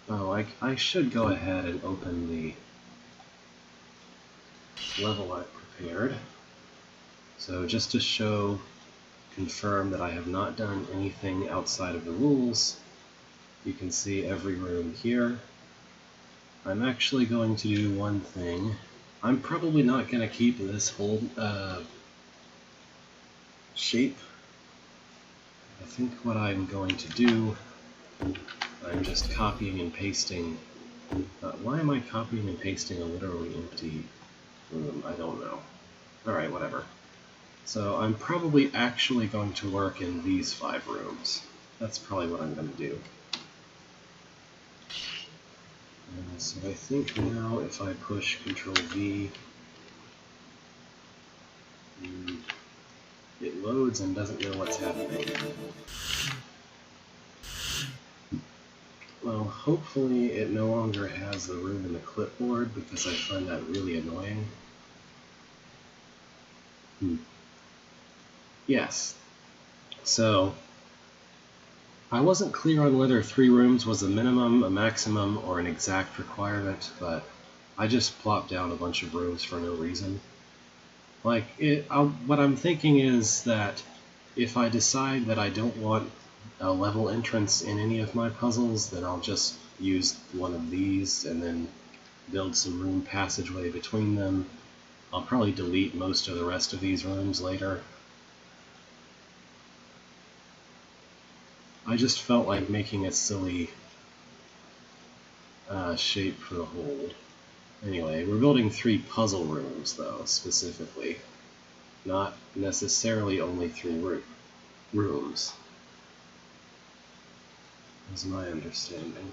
Oh, I should go ahead and open the level I've prepared. So just to confirm that I have not done anything outside of the rules, you can see every room here. I'm actually going to do one thing. I'm probably not going to keep this whole shape. I think what I'm going to do, I'm just copying and pasting. Why am I copying and pasting a literally empty room? I don't know. Alright, whatever. So I'm probably actually going to work in these 5 rooms. That's probably what I'm going to do. So I think now if I push Control V, it loads and doesn't know what's happening. Well, hopefully it no longer has the room in the clipboard, because I find that really annoying. Yes. So, I wasn't clear on whether 3 rooms was a minimum, a maximum, or an exact requirement, but I just plopped down a bunch of rooms for no reason. Like, what I'm thinking is that if I decide that I don't want a level entrance in any of my puzzles, then I'll just use one of these and then build some room passageway between them. I'll probably delete most of the rest of these rooms later. I just felt like making a silly shape for the whole. Anyway, we're building 3 puzzle rooms, though, specifically. Not necessarily only 3 rooms, is my understanding.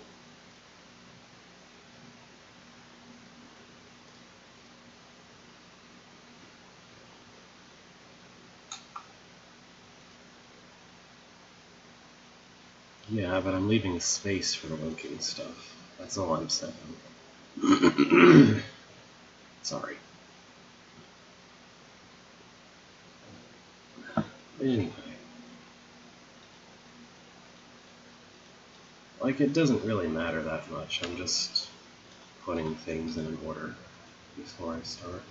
Yeah, but I'm leaving space for the linking stuff. That's all I'm saying. Sorry. Anyway. Like, it doesn't really matter that much. I'm just putting things in an order before I start.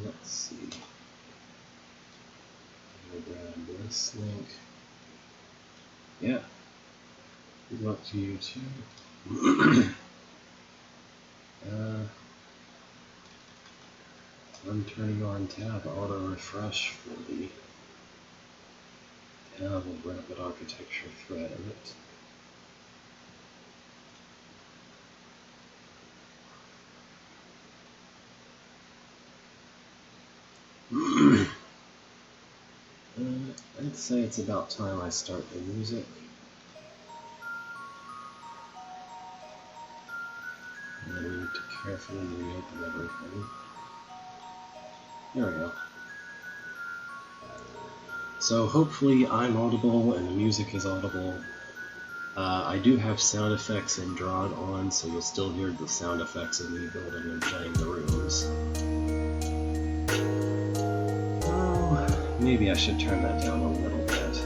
Let's see. I'm gonna grab this link. Yeah. Good luck to you too. I'm turning on tab auto refresh for the tab of rapid architecture thread in it. I'd say it's about time I start the music. And I need to carefully reopen everything. There we go. So hopefully I'm audible and the music is audible. I do have sound effects and drawn on, so you'll still hear the sound effects of me building and playing the rooms. Oh, maybe I should turn that down a little bit.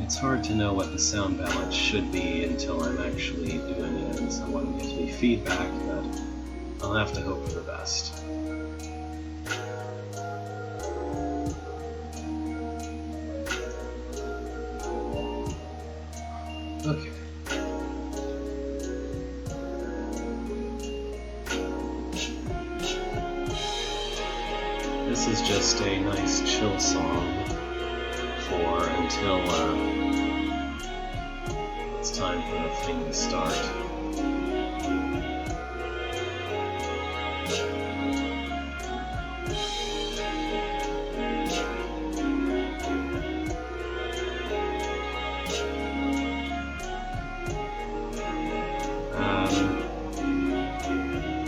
It's hard to know what the sound balance should be until I'm actually doing it and someone gives me feedback, but I'll have to hope for the best. Okay. This is just a nice chill song for until it's time for the thing to start.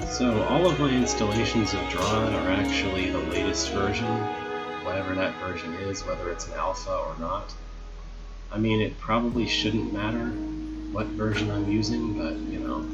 So all of my installations of Drawn are actually the latest version, whatever that version is, whether it's an alpha or not. I mean, it probably shouldn't matter what version I'm using, but, you know.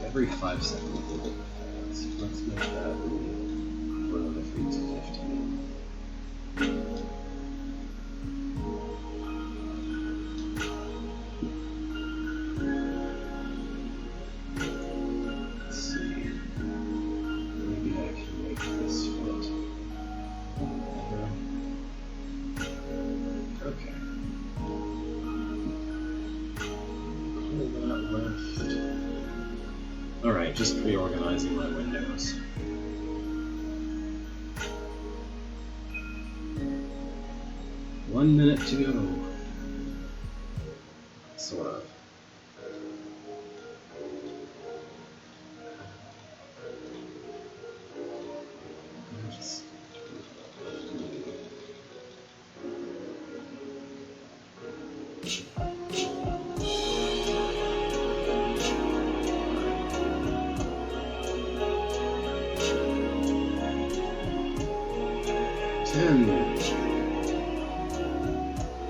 Every 5 seconds. Let's make that row defeat to 15. Let's see. Maybe I can make this fit. Okay. Pull that left. Alright, just reorganizing my windows. One minute to go. Sort of.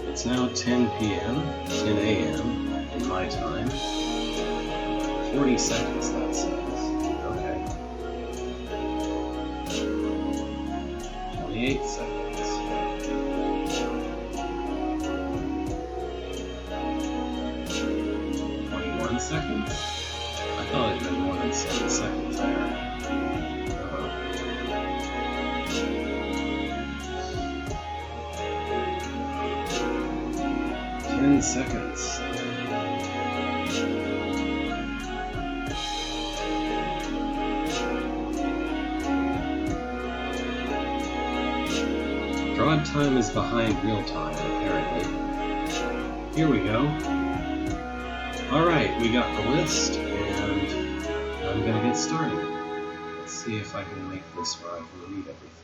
It's now 10 p.m., 10 a.m. in my time. 40 seconds, that says. Okay. 28 seconds. 21 seconds? I thought it'd been more than 7 seconds there. 10 seconds. Draw time is behind real time, apparently. Here we go. Alright, we got the list, and I'm gonna get started. Let's see if I can make this where I can read everything.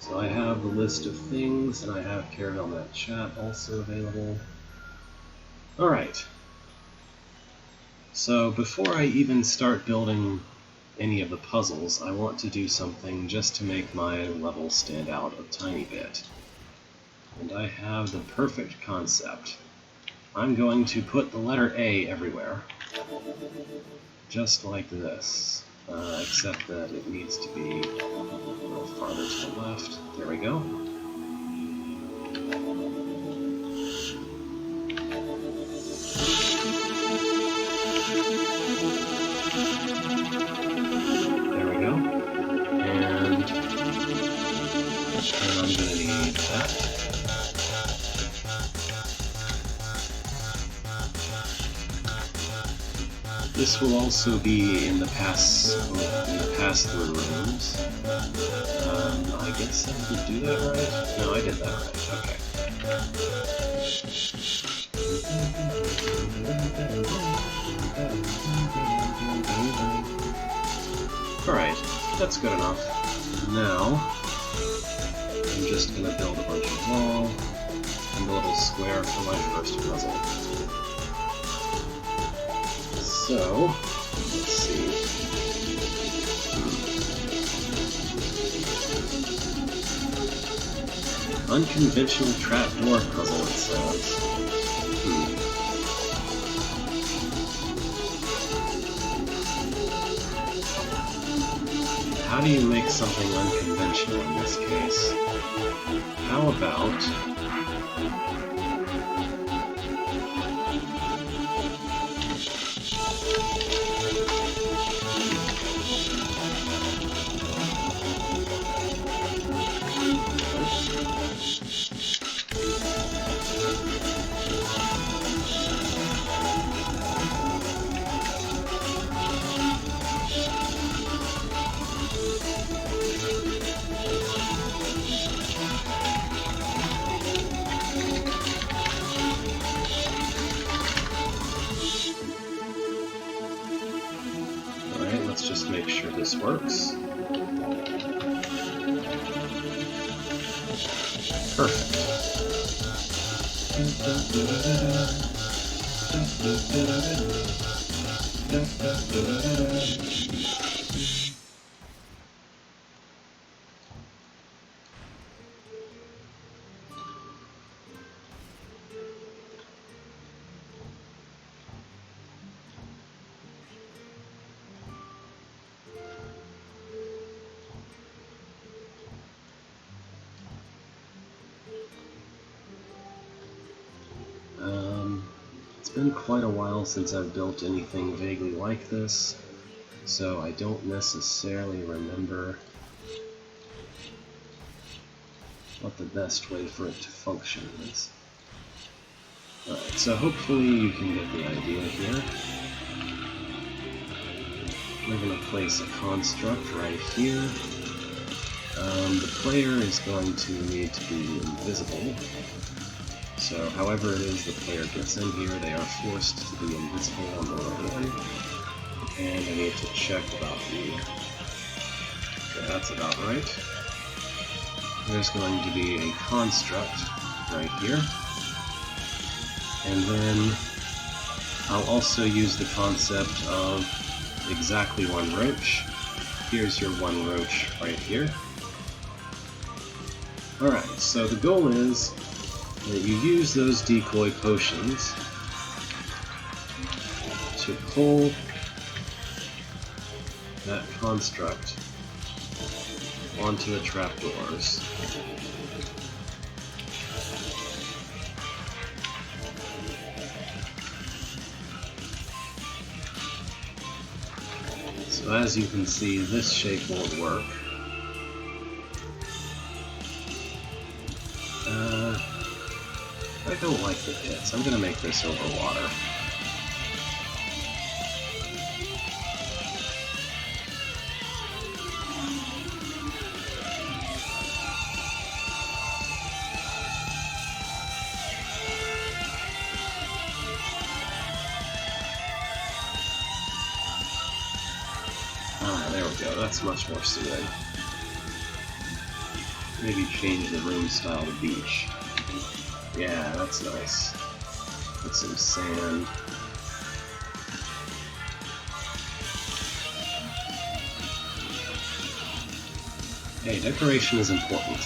So I have the list of things, and I have CaravelNet Chat also available. Alright. So before I even start building any of the puzzles, I want to do something just to make my level stand out a tiny bit. And I have the perfect concept. I'm going to put the letter A everywhere. Just like this. Except that it needs to be a little farther to the left. There we go. There we go. And I'm going to need that. This will also be in the pass-through rooms. I guess I did do that right? No, I did that right. Okay. Alright, that's good enough. Now, I'm just going to build a bunch of wall and a little square for my first puzzle. So, let's see. Unconventional trapdoor puzzle, it says. How do you make something unconventional in this case? How about... works. Perfect. It's been quite a while since I've built anything vaguely like this, so I don't necessarily remember what the best way for it to function is. Alright, so hopefully you can get the idea here. We're going to place a construct right here. The player is going to need to be invisible. So however it is the player gets in here, they are forced to be invisible on the way in. And I need to check about the... Okay, that's about right. There's going to be a construct right here. And then I'll also use the concept of exactly one roach. Here's your one roach right here. Alright, so the goal is that you use those decoy potions to pull that construct onto a trapdoors. So as you can see, this shape won't work. I don't like the pits. I'm going to make this over water. Ah, there we go. That's much more soothing. Maybe change the room style to beach. Yeah, that's nice. Put some sand. Hey, decoration is important.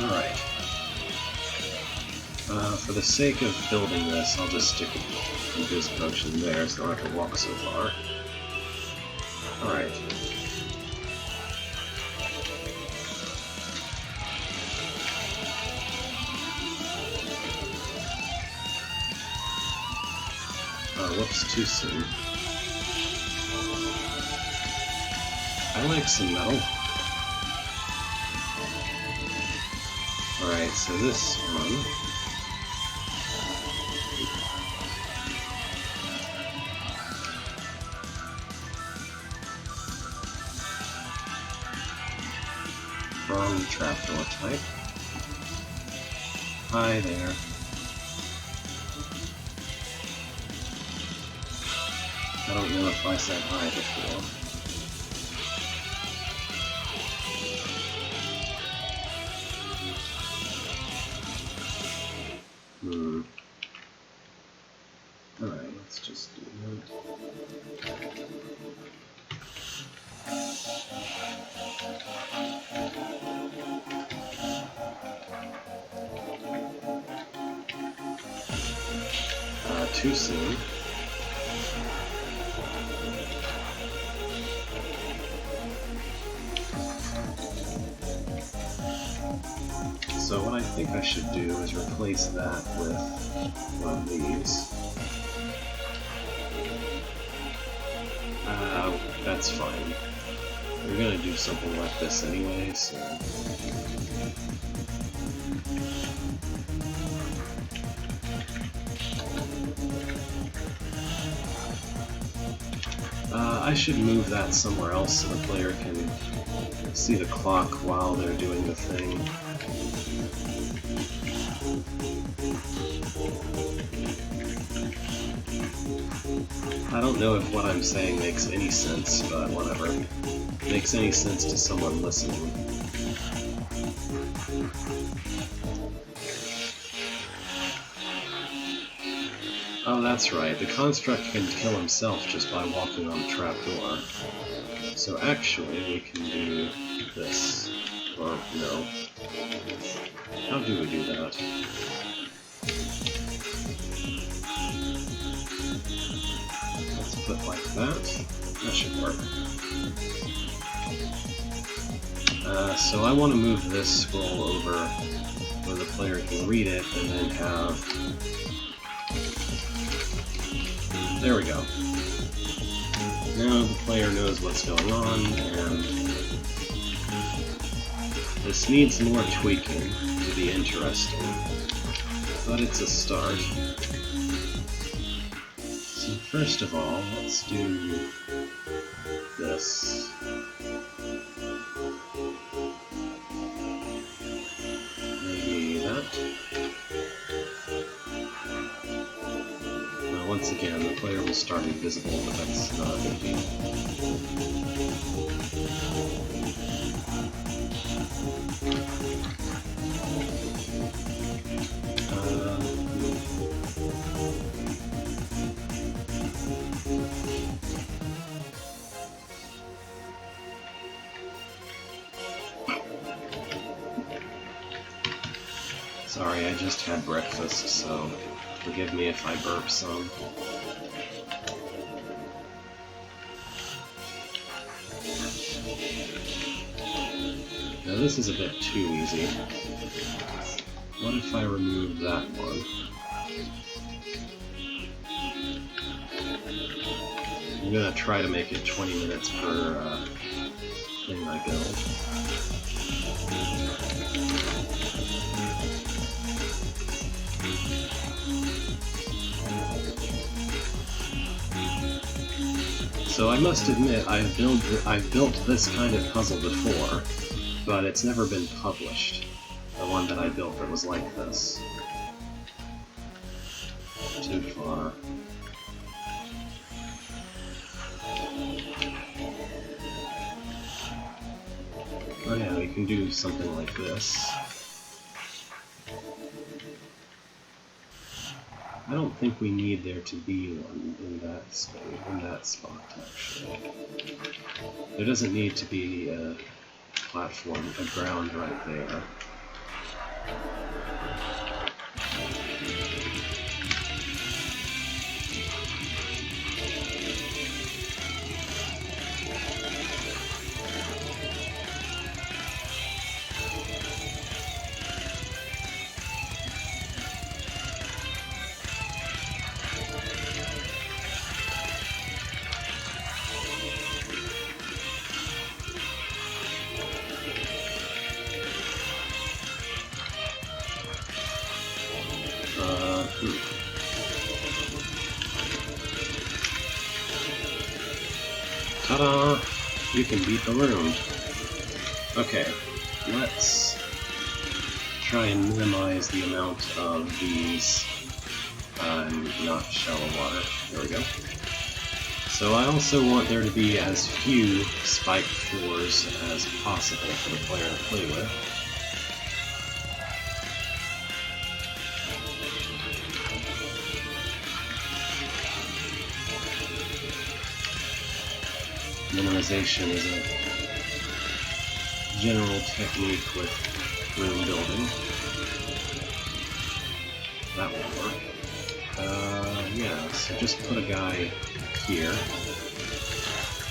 Alright. For the sake of building this, I'll just stick a Ghost Potion there so I don't have to walk so far. Alright. Whoops, too soon. I like some metal. Alright, so this one... Wrong trapdoor type. Hi there. I don't know if I said hi before. Alright, let's just do that. Too soon. So what I think I should do is replace that with one of these. That's fine. We're gonna do something like this anyway, so... I should move that somewhere else so the player can see the clock while they're doing the thing. don't know if what I'm saying makes any sense, but whatever. Makes any sense to someone listening. Oh, that's right. The construct can kill himself just by walking on the trapdoor. So actually, we can do this. Or, no. How do we do that? Let's put like that. That should work. So I want to move this scroll over where the player can read it, and then have... There we go. Now the player knows what's going on, and this needs more tweaking to be interesting, but it's a start. So first of all, let's do this. Maybe that. Now once again, the player will start invisible, but that's not a big deal. Sorry, I just had breakfast, so forgive me if I burp some. Now this is a bit too easy. What if I remove that one? I'm gonna try to make it 20 minutes per thing I build. So I must admit, I've built this kind of puzzle before, but it's never been published. The one that I built that was like this. Too far. Oh yeah, we can do something like this. I don't think we need there to be one in that space, in that spot, actually. There doesn't need to be a platform, a ground right there. Ta-da! You can beat the room. Okay, let's try and minimize the amount of these not shallow water. There we go. So I also want there to be as few spike floors as possible for the player to play with. Minimization is a general technique with room building. That will work. Yeah, so just put a guy here,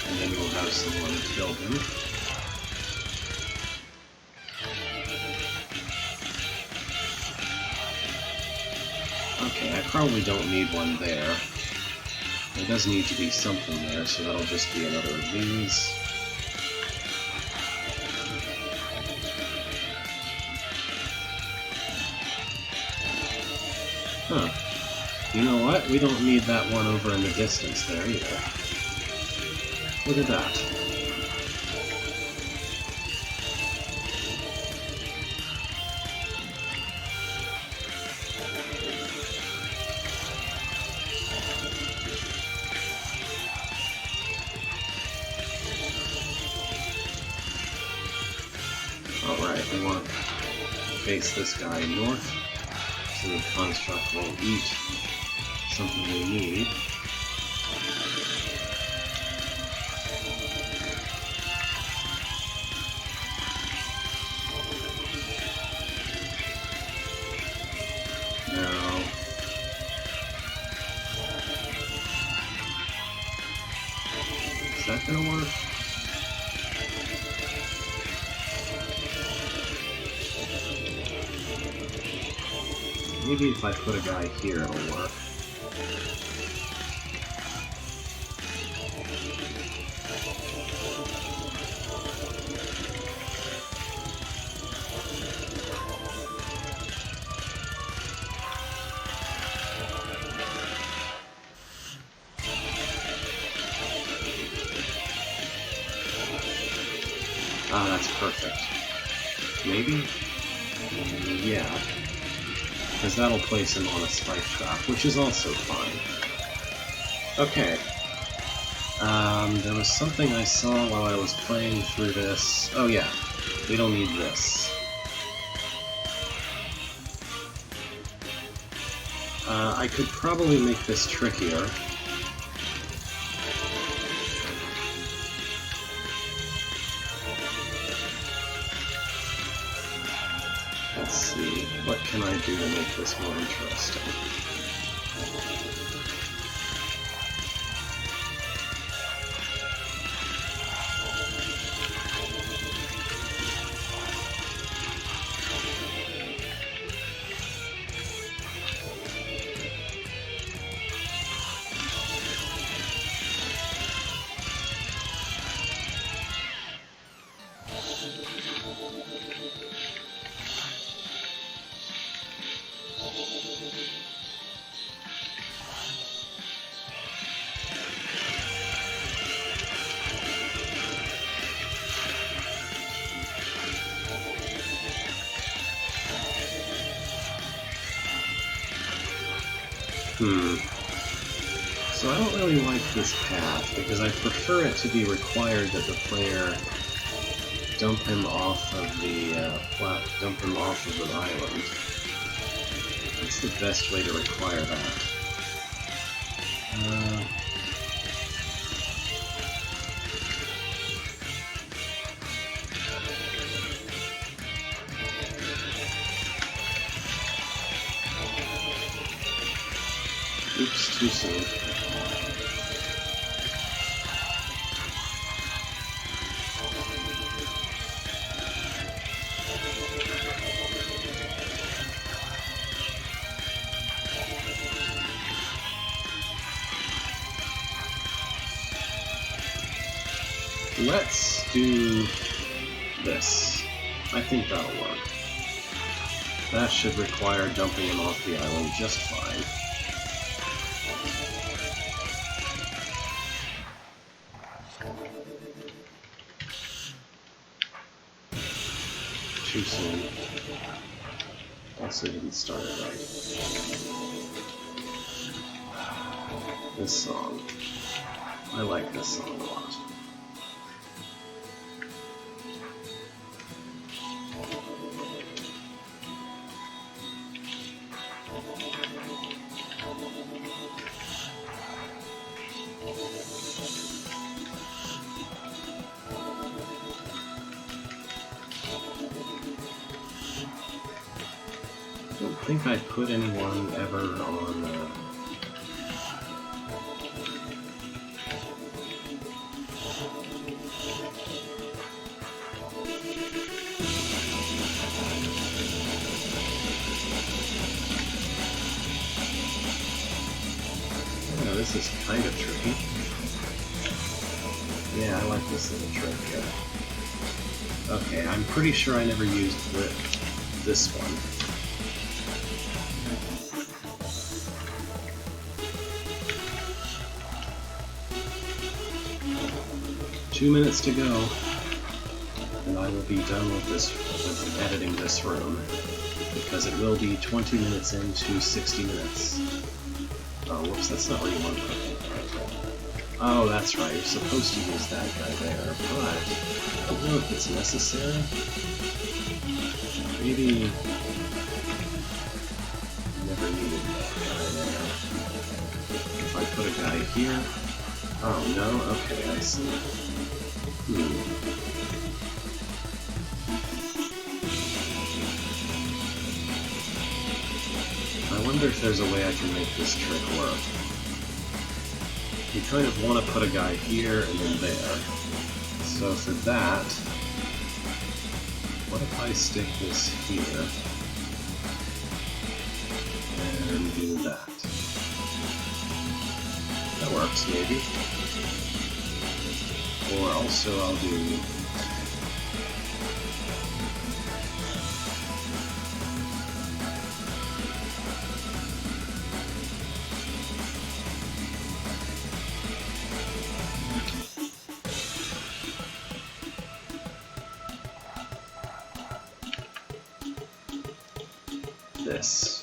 and then we'll have someone build him. Okay, I probably don't need one there. There does need to be something there, so that'll just be another of these. Huh. You know what? We don't need that one over in the distance there either. Look at that. Alright, we want to face this guy north, so the construct will eat something we need. Now, is that gonna work? Maybe if I put a guy here, it'll work. Ah, that's perfect. Maybe? Yeah. Because that'll place him on a spike trap, which is also fine. Okay. There was something I saw while I was playing through this. Oh yeah, we don't need this. I could probably make this trickier. Let's see, what can I do to make this more interesting? So I don't really like this path, because I prefer it to be required that the player dump him off of the island. What's the best way to require that? Oops, too soon. Let's do this. I think that'll work. That should require dumping him off the island just fine. Too soon. Also didn't start it right. This song. I like this song a lot. I don't think I put anyone ever on oh, this is kind of tricky. Yeah, I like this little trick here. Okay, I'm pretty sure I never used this one. Two minutes to go, and I will be done with editing this room, because it will be 20 minutes into 60 minutes. Oh, whoops, that's not where you want to put it. Oh, that's right, you're supposed to use that guy there, but I don't know if it's necessary. Maybe never needed that guy there. If I put a guy here... Oh, no? Okay, I see. I wonder if there's a way I can make this trick work. You kind of want to put a guy here and then there. So for that, what if I stick this here and do that? That works, maybe. Or also I'll do... this.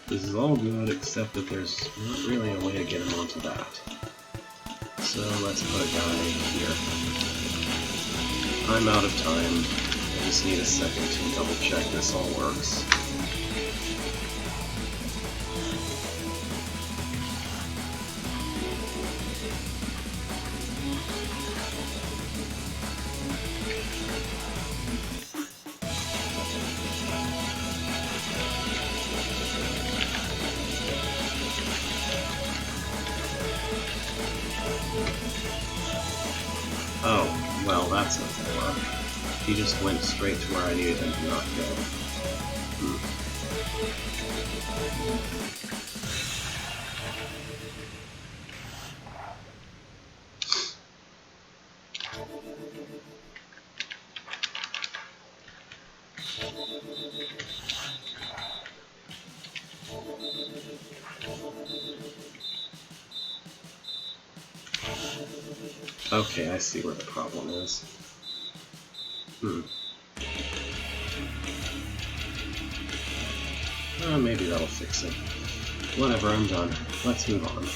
This is all good, except that there's not really a way to get him onto that. So let's put a guy here. I'm out of time. I just need a second to double check this all works. Oh, well, that's not gonna work. He just went straight to where I needed him to not go. Okay, I see where the problem is. Maybe that'll fix it. Whatever, I'm done. Let's move on.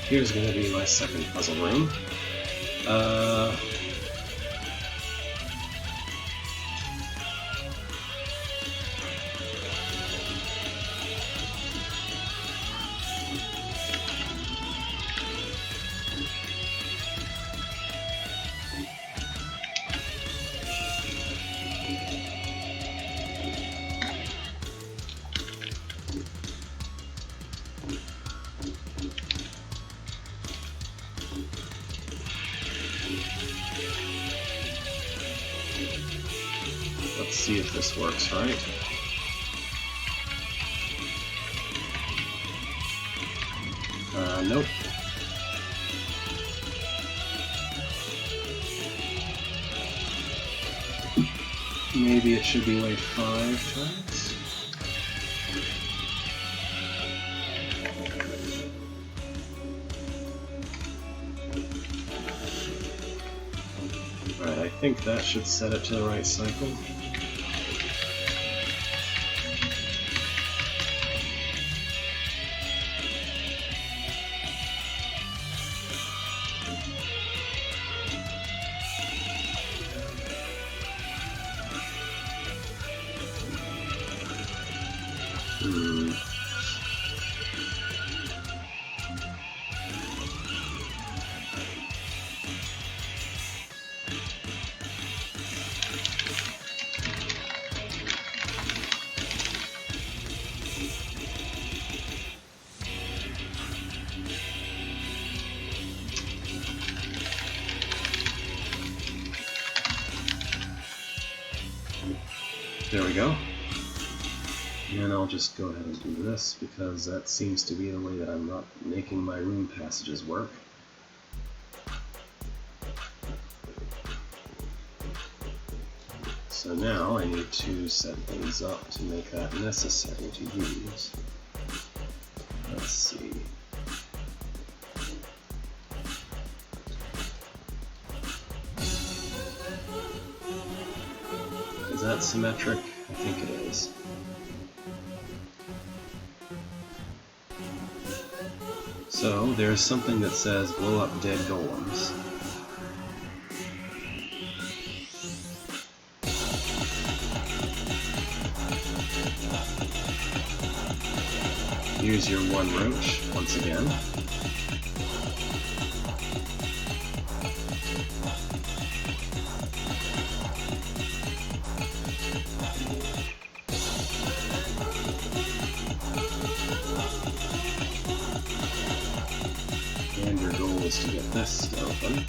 Here's gonna be my second puzzle room. Let's see if this works, right? Nope. Maybe it should be like 5 times? Alright, I think that should set it to the right cycle. there we go. And I'll just go ahead and do this, because that seems to be the way that I'm not making my room passages work. So now I need to set things up to make that necessary to use. Let's see. Is that symmetric? I think it is. So there's something that says blow up dead golems. Use your one roach once again. And your goal is to get this to open.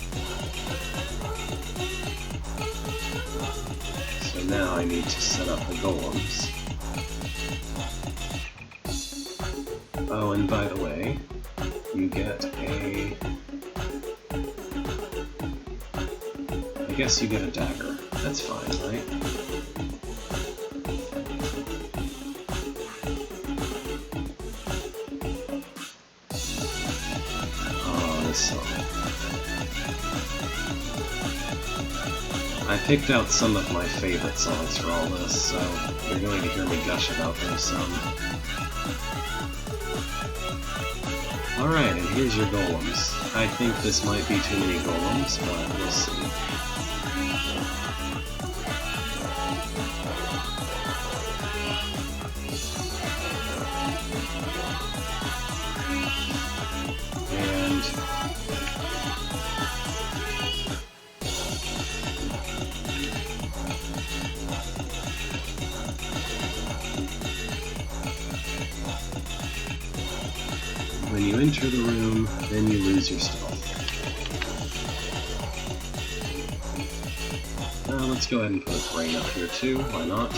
So now I need to set up the golems. Oh, and by the way, you get a... I guess you get a dagger. That's fine, right? Oh, this song. I picked out some of my favorite songs for all this, so you're going to hear me gush about them some. Alright, and here's your golems. I think this might be too many golems, but we'll see. And when you enter the room, then you lose your stealth. Let's go ahead and put a brain up here too, why not?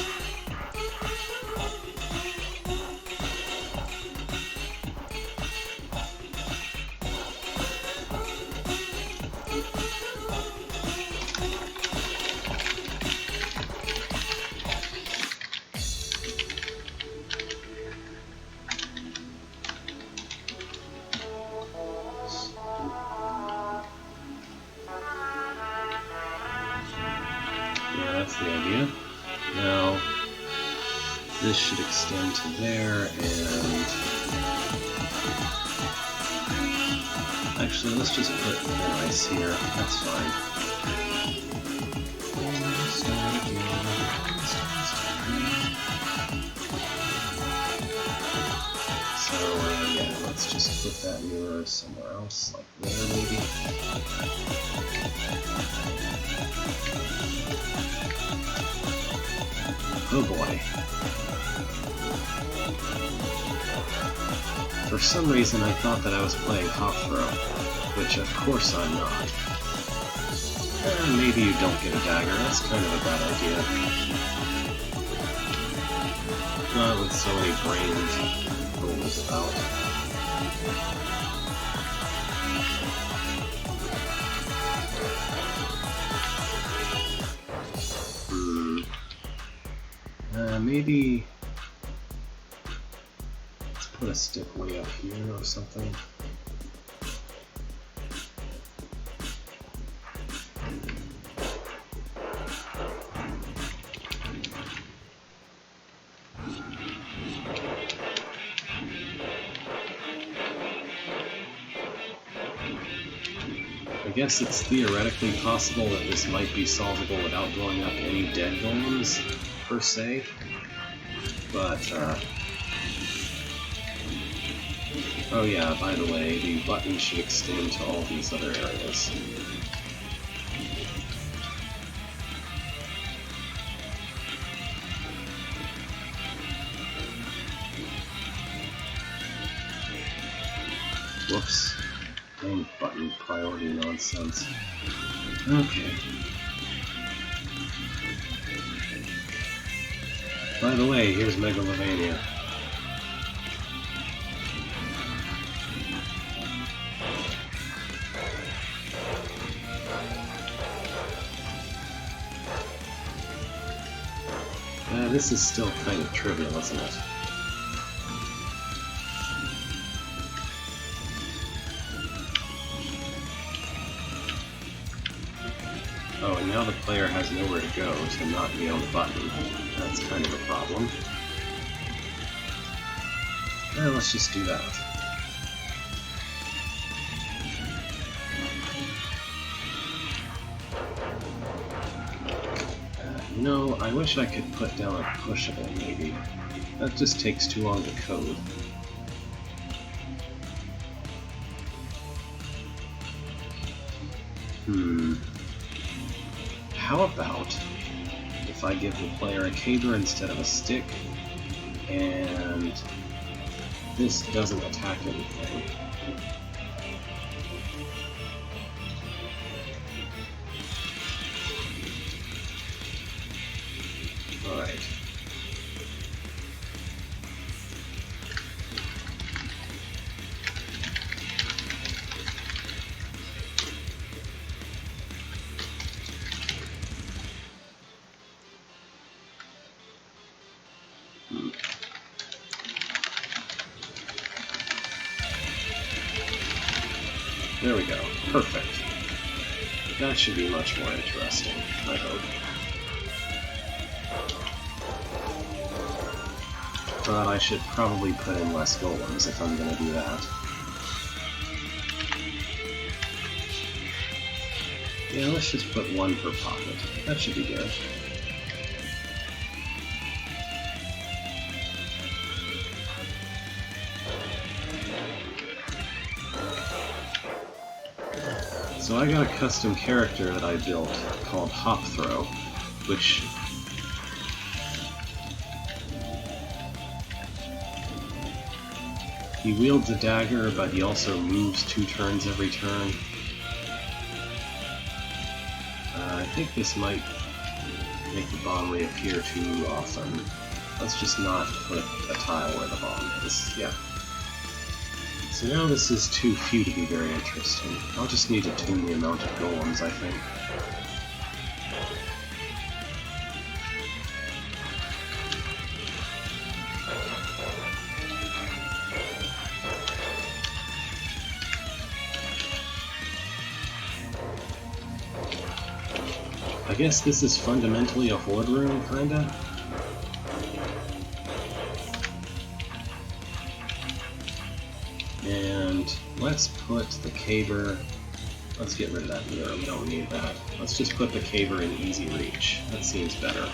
That's the idea. Now, this should extend to there, and... Actually, let's just put ice here. That's fine. So, yeah, let's just put that mirror somewhere else, like there, maybe. Oh boy. For some reason I thought that I was playing Hop Throw, which of course I'm not. And maybe you don't get a dagger, that's kind of a bad idea. Not with so many brains rules about. Maybe let's put a stick way up here or something. I guess it's theoretically possible that this might be solvable without blowing up any dead golems, per se. But, oh yeah, by the way, the button should extend to all these other areas. Whoops. Dang button priority nonsense. Okay. By the way, here's Megalovania. This is still kind of trivial, isn't it? Oh, and now the player has nowhere to go to not be on the button. That's kind of a problem. Let's just do that. You know, I wish I could put down a pushable, maybe. That just takes too long to code. How about if I give the player a caber instead of a stick, and this doesn't attack anything? Alright. There we go. Perfect. That should be much more interesting, I hope. But I should probably put in less golems if I'm going to do that. Yeah, let's just put one per pocket. That should be good. So I got a custom character that I built called Hop Throw, which he wields a dagger, but he also moves 2 turns every turn. I think this might make the bomb reappear too often. Let's just not put a tile where the bomb is. Yeah. So now this is too few to be very interesting. I'll just need to tune the amount of golems, I think. I guess this is fundamentally a horde room, kinda? And let's put the caber... Let's get rid of that mirror, we don't need that. Let's just put the caber in easy reach. That seems better.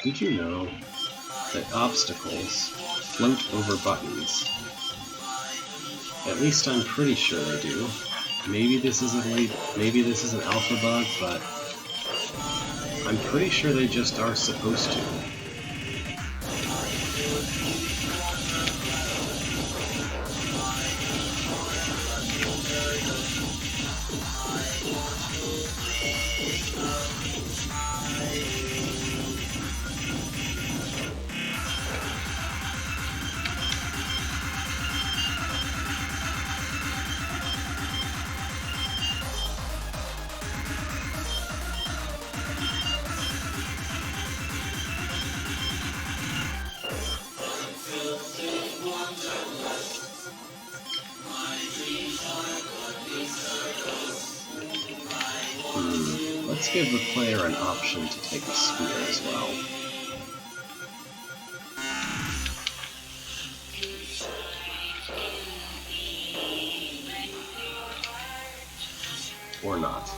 Did you know that obstacles float over buttons? At least I'm pretty sure they do. Maybe this is an alpha bug, but I'm pretty sure they just are supposed to. Let's give the player an option to take a spear as well. Or not.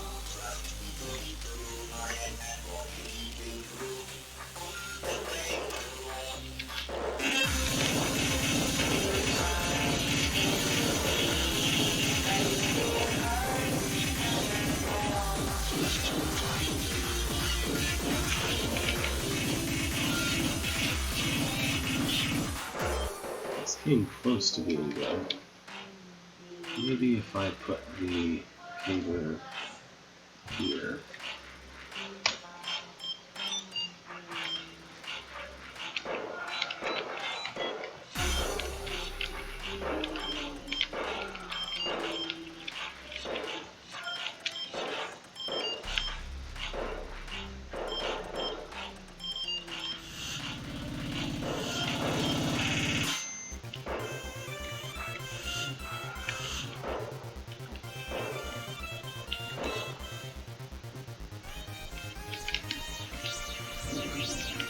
This came close to being good. Maybe if I put the cable here.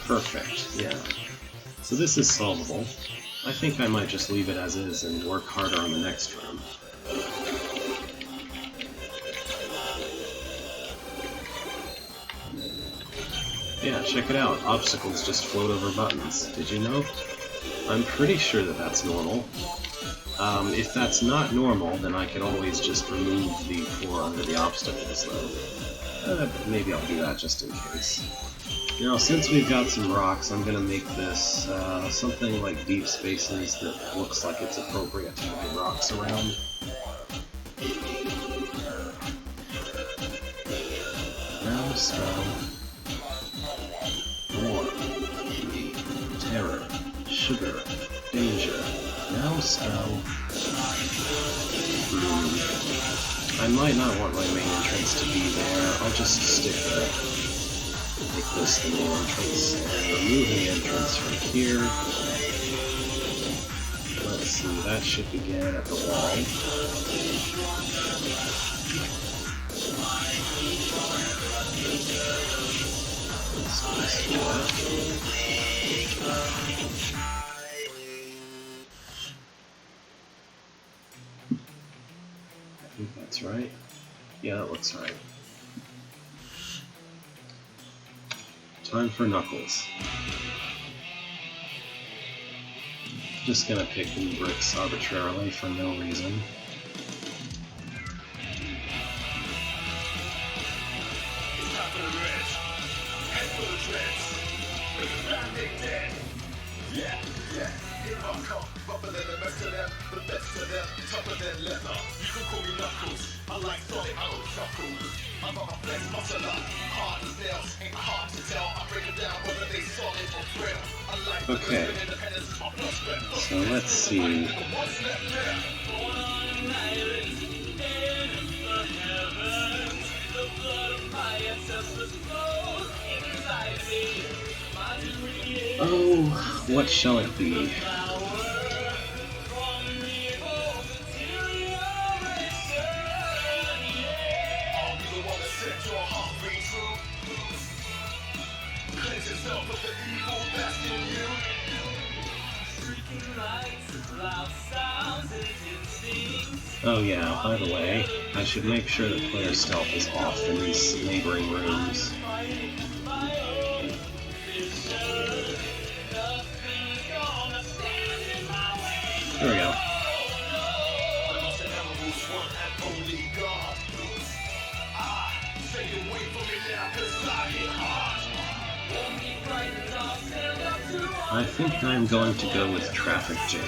Perfect, yeah. So this is solvable. I think I might just leave it as is and work harder on the next room. Yeah, check it out. Obstacles just float over buttons. Did you know? I'm pretty sure that that's normal. If that's not normal, then I can always just remove the floor under the obstacles, though. Maybe I'll do that just in case. Now, since we've got some rocks, I'm going to make this something like Deep Spaces that looks like it's appropriate to move rocks around. Now spell war, terror, sugar, danger. Now spell I might not want my main entrance to be there. I'll just stick with make this the main entrance and remove the entrance from here. Let's see, that should begin at the wall. Let's do that. I think that's right. Yeah, that looks right. Time for Knuckles. Just gonna pick new bricks arbitrarily for no reason. Okay, so let's see. Oh, what shall it be? Oh yeah, by the way, I should make sure that player stealth is off in these neighboring rooms. There we go. I think I'm going to go with Traffic Jam.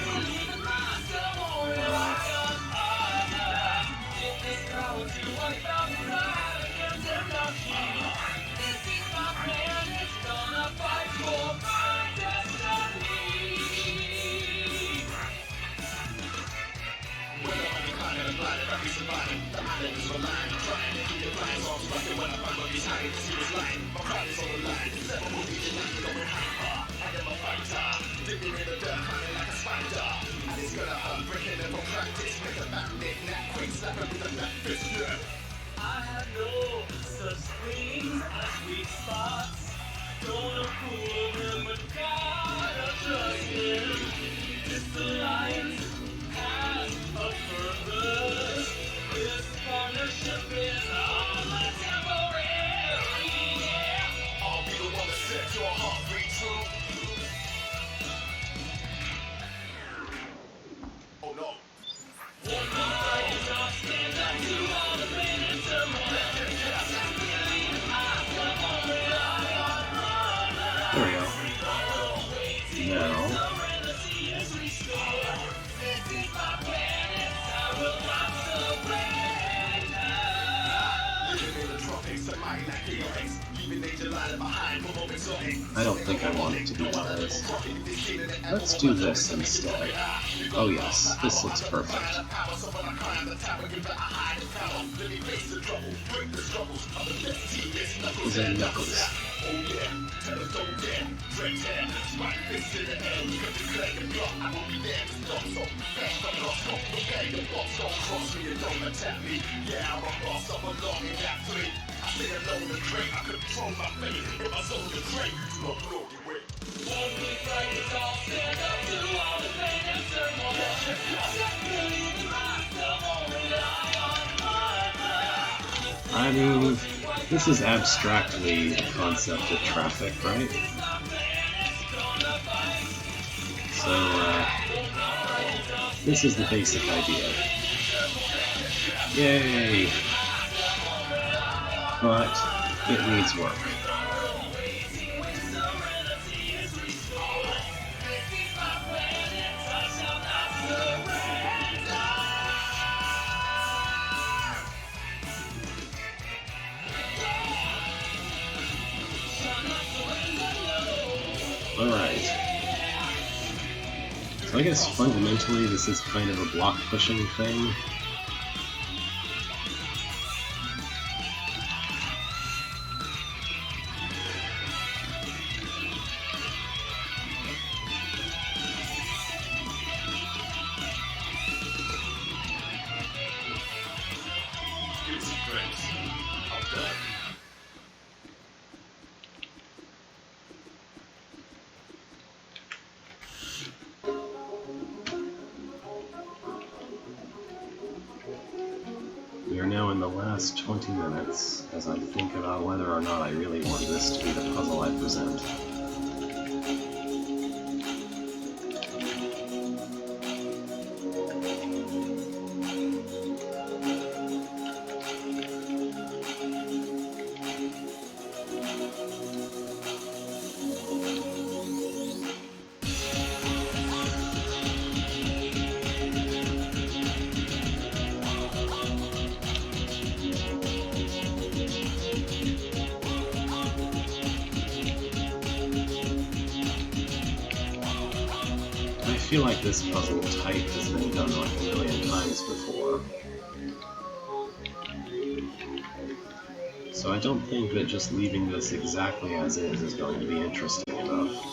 I don't think I want it to be wise. Let's do this instead. Oh yes, this looks perfect. These are Knuckles. I mean, this is abstractly the concept of traffic, right? So, this is the basic idea. Yay! But it needs work. Alright. So I guess fundamentally this is kind of a block pushing thing. We are now in the last 20 minutes, as I think about whether or not I really want this to be the puzzle I present. I feel like this puzzle type has been done like a million times before. So I don't think that just leaving this exactly as is going to be interesting enough.